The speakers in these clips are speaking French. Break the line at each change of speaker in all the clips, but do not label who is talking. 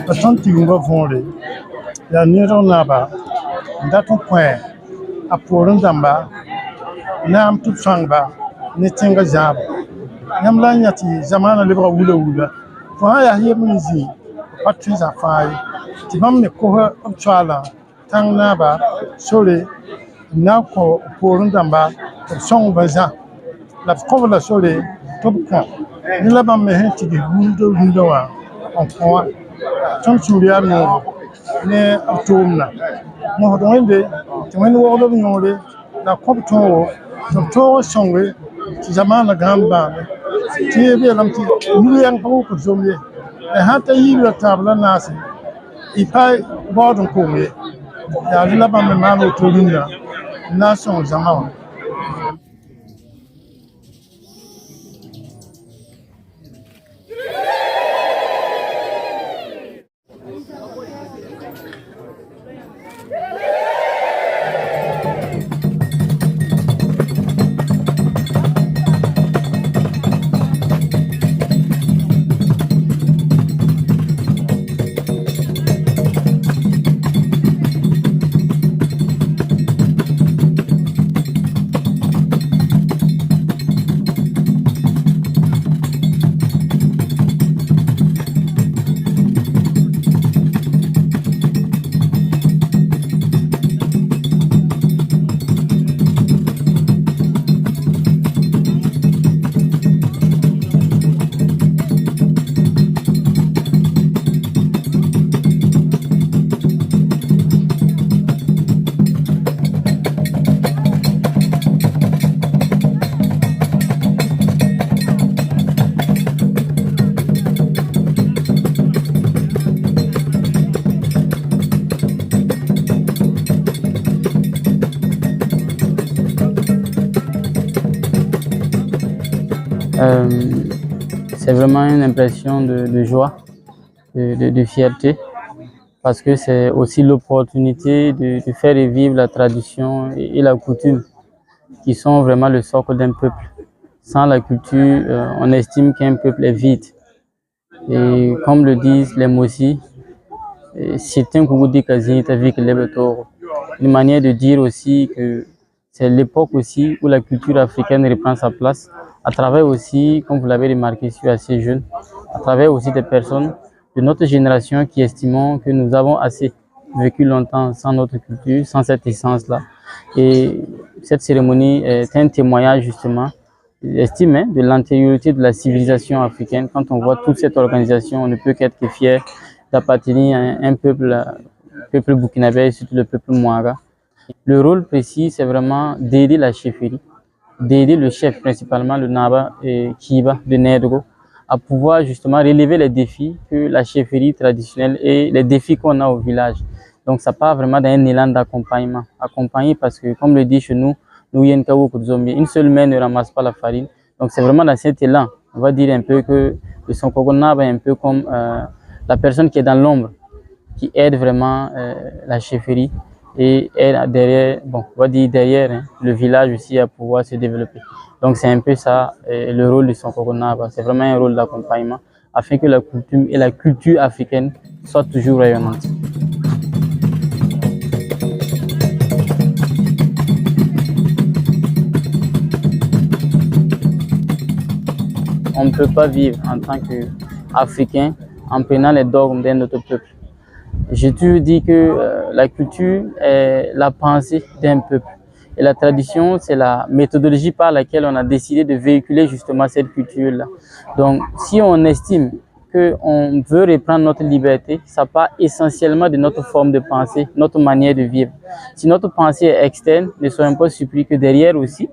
Patron Tingo Fondé, la Nero Naba, Dato Point, a Porin Damba, Nam to Sangba, Nitinga Jab, Yamlanyati, Zamana Libra Wula, for I hear Munizi, Patries are five, Tibam the Koha of Chala, Tang Naba, Sole, now call Porin Damba, of Song Baza, La Covala Sole, Top Camp, Nilabam Mehenti, the window on point. Tom Suria no ne atomna mo do wende to when wo do nyore na kopto so to songwe ti zamana gamba ti be lam ti nu yang ko ko zomye e hata yi la tabla nasi ipai bodon ko me ya la ba me ma no to dunna na son zamana.
C'est vraiment une impression de joie, de fierté, parce que c'est aussi l'opportunité de faire revivre la tradition et la coutume, qui sont vraiment le socle d'un peuple. Sans la culture, on estime qu'un peuple est vide. Et comme le disent les Mossi, c'est un coucou avec une manière de dire aussi que c'est l'époque aussi où la culture africaine reprend sa place, à travers aussi, comme vous l'avez remarqué, je suis assez jeune, à travers aussi des personnes de notre génération qui estimons que nous avons assez vécu longtemps sans notre culture, sans cette essence-là. Et cette cérémonie est un témoignage justement, j'estime, de l'antériorité de la civilisation africaine. Quand on voit toute cette organisation, on ne peut qu'être fier d'appartenir à un peuple burkinabé, surtout le peuple Mouaga. Le rôle précis, c'est vraiment d'aider la chefferie, d'aider le chef, principalement le Naba et Kiba de Nedgo, à pouvoir justement relever les défis que la chefferie traditionnelle et les défis qu'on a au village. Donc ça part vraiment d'un élan d'accompagnement. Accompagner parce que, comme le dit chez nous, une seule main ne ramasse pas la farine. Donc c'est vraiment dans cet élan, on va dire un peu que le Sonkogo Naba est un peu comme la personne qui est dans l'ombre, qui aide vraiment la chefferie et aide derrière, bon, on va dire derrière le village aussi à pouvoir se développer. Donc c'est un peu ça le rôle du Sonkogo Naba. C'est vraiment un rôle d'accompagnement afin que la coutume et la culture africaine soient toujours rayonnantes. On ne peut pas vivre en tant qu'Africain en prenant les dogmes d'un autre peuple. J'ai toujours dit que la culture est la pensée d'un peuple. Et la tradition, c'est la méthodologie par laquelle on a décidé de véhiculer justement cette culture-là. Donc, si on estime qu'on veut reprendre notre liberté, ça part essentiellement de notre forme de pensée, notre manière de vivre. Si notre pensée est externe, ne soyons pas surpris que derrière aussi,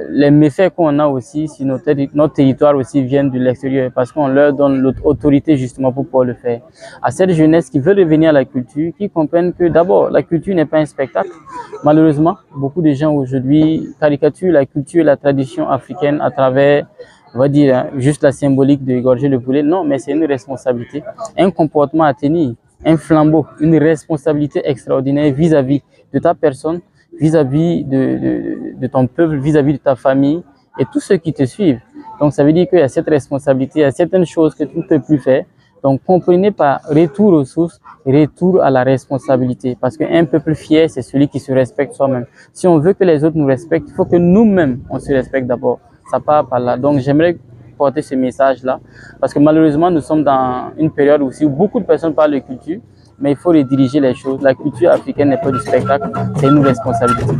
les méfaits qu'on a aussi sur notre territoire aussi viennent de l'extérieur parce qu'on leur donne l'autorité justement pour pouvoir le faire. À cette jeunesse qui veut revenir à la culture, qui comprennent que d'abord la culture n'est pas un spectacle. Malheureusement, beaucoup de gens aujourd'hui caricaturent la culture et la tradition africaine à travers, on va dire, juste la symbolique de égorger le poulet. Non, mais c'est une responsabilité, un comportement à tenir, un flambeau, une responsabilité extraordinaire vis-à-vis de ta personne, vis-à-vis de ton peuple, vis-à-vis de ta famille et tous ceux qui te suivent. Donc ça veut dire qu'il y a cette responsabilité, il y a certaines choses que tu ne peux plus faire. Donc, comprenez par retour aux sources, retour à la responsabilité. Parce qu'un peuple fier, c'est celui qui se respecte soi-même. Si on veut que les autres nous respectent, il faut que nous-mêmes, on se respecte d'abord. Ça part par là. Donc, j'aimerais porter ce message-là. Parce que malheureusement, nous sommes dans une période aussi où beaucoup de personnes parlent de culture, mais il faut rediriger les choses. La culture africaine n'est pas du spectacle, c'est une responsabilité.